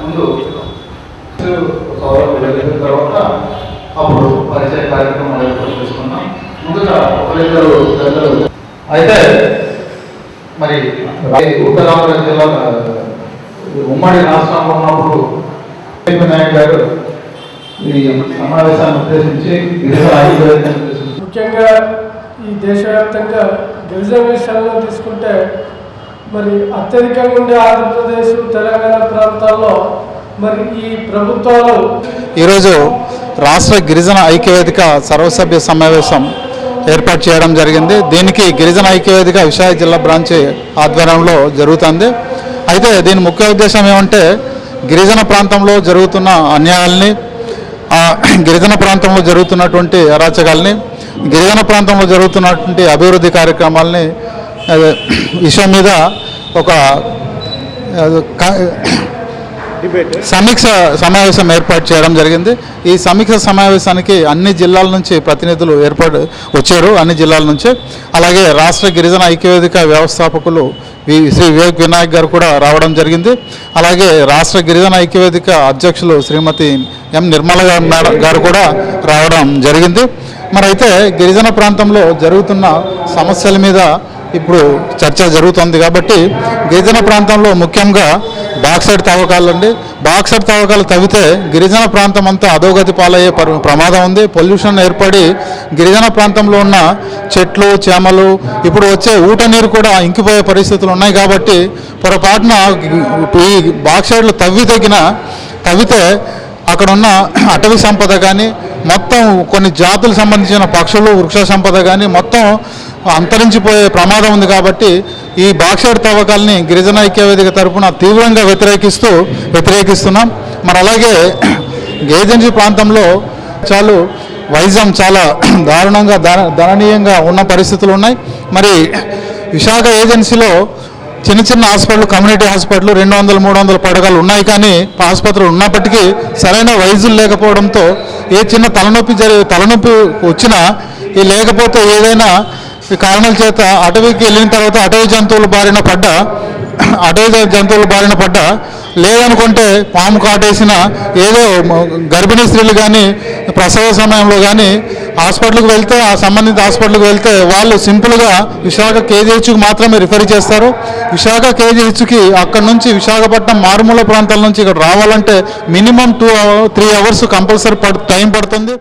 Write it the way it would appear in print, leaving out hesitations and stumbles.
ముందు వెళ్ళిన తర్వాత అప్పుడు పరిచయ కార్యక్రమాలు చేసుకున్నాం. ముందుగా ఒకరిద్దరు పెద్దలు అయితే మరి ఉత్తరాంధ్ర జిల్లా ఉమ్మడి రాష్ట్రంలో ఉన్నప్పుడు నాయక్ గారు ఈ సమావేశాన్ని ఉద్దేశించి ముఖ్యంగా ఈ దేశవ్యాప్తంగా గిరిజన విషయాల్లో తీసుకుంటే మరి అత్యధికంగా ఉండే ఆంధ్రప్రదేశ్ తెలంగాణ ప్రాంతాల్లో మరి ఈ ప్రభుత్వాలు ఈరోజు రాష్ట్ర గిరిజన ఐక్యవేదిక సర్వసభ్య సమావేశం ఏర్పాటు చేయడం జరిగింది. దీనికి గిరిజన ఐక్యవేదిక విశాఖ జిల్లా బ్రాంచ్ ఆధ్వర్యంలో జరుగుతుంది. అయితే దీని ముఖ్య ఉద్దేశం ఏమంటే గిరిజన ప్రాంతంలో జరుగుతున్న అన్యాయాల్ని, గిరిజన ప్రాంతంలో జరుగుతున్నటువంటి అరాచకాలని, గిరిజన ప్రాంతంలో జరుగుతున్నటువంటి అభివృద్ధి కార్యక్రమాలని విషయం మీద ఒక సమీక్ష సమావేశం ఏర్పాటు చేయడం జరిగింది. ఈ సమీక్ష సమావేశానికి అన్ని జిల్లాల నుంచి ప్రతినిధులు వచ్చారు, అన్ని జిల్లాల నుంచి. అలాగే రాష్ట్ర గిరిజన ఐక్యవేదిక వ్యవస్థాపకులు శ్రీ వివేక్ వినాయక్ గారు కూడా రావడం జరిగింది. అలాగే రాష్ట్ర గిరిజన ఐక్యవేదిక అధ్యక్షులు శ్రీమతి ఎం నిర్మల గారు కూడా రావడం జరిగింది. మరి అయితే గిరిజన ప్రాంతంలో జరుగుతున్న సమస్యల మీద ఇప్పుడు చర్చ జరుగుతుంది. కాబట్టి గిరిజన ప్రాంతంలో ముఖ్యంగా బాక్సైట్ తవ్వకాలండి. బాక్సైట్ తవ్వకాలు తవ్వితే గిరిజన ప్రాంతం అంతా అధోగతి పాలయ్యే ప్రమాదం ఉంది. పొల్యూషన్ ఏర్పడి గిరిజన ప్రాంతంలో ఉన్న చెట్లు చేమలు ఇప్పుడు వచ్చే ఊట నీరు కూడా ఇంకిపోయే పరిస్థితులు ఉన్నాయి. కాబట్టి పొరపాటున ఈ బాక్సైట్లు తవ్వితే అక్కడ ఉన్న అటవీ సంపద కానీ మొత్తం కొన్ని జాతులకు సంబంధించిన పక్షులు వృక్ష సంపద కానీ మొత్తం అంతరించిపోయే ప్రమాదం ఉంది. కాబట్టి ఈ బాక్సైట్ తవ్వకాలని గిరిజన ఐక్యవేదిక తరఫున తీవ్రంగా వ్యతిరేకిస్తున్నాం. మరి అలాగే ఏజెన్సీ ప్రాంతంలో వైజాగ్ చాలా దారుణంగా దయనీయంగా ఉన్న పరిస్థితులు ఉన్నాయి. మరి విశాఖ ఏజెన్సీలో చిన్న చిన్న హాస్పిటల్, కమ్యూనిటీ హాస్పిటల్ 200-300 పడకలు ఉన్నాయి. కానీ ఆసుపత్రులు ఉన్నప్పటికీ సరైన వైద్యులు లేకపోవడంతో ఏ చిన్న తలనొప్పి వచ్చినా లేకపోతే ఏదైనా కారణాల చేత అటవీకి వెళ్ళిన తర్వాత అటవీ జంతువుల బారిన పడ్డా లేదనుకుంటే పాము కాటేసిన ఏదో గర్భిణీ స్త్రీలు కానీ ప్రసవ సమయంలో కానీ హాస్పిటల్కి వెళ్తే ఆ సంబంధిత హాస్పిటల్కి వెళ్తే వాళ్ళు సింపుల్గా విశాఖ కేజీహెచ్కి మాత్రమే రిఫర్ చేస్తారు. విశాఖ కేజీహెచ్కి అక్కడ నుంచి విశాఖపట్నం మారుమూల ప్రాంతాల నుంచి ఇక్కడ రావాలంటే మినిమం 2-3 అవర్స్ కంపల్సరీ టైం పడుతుంది.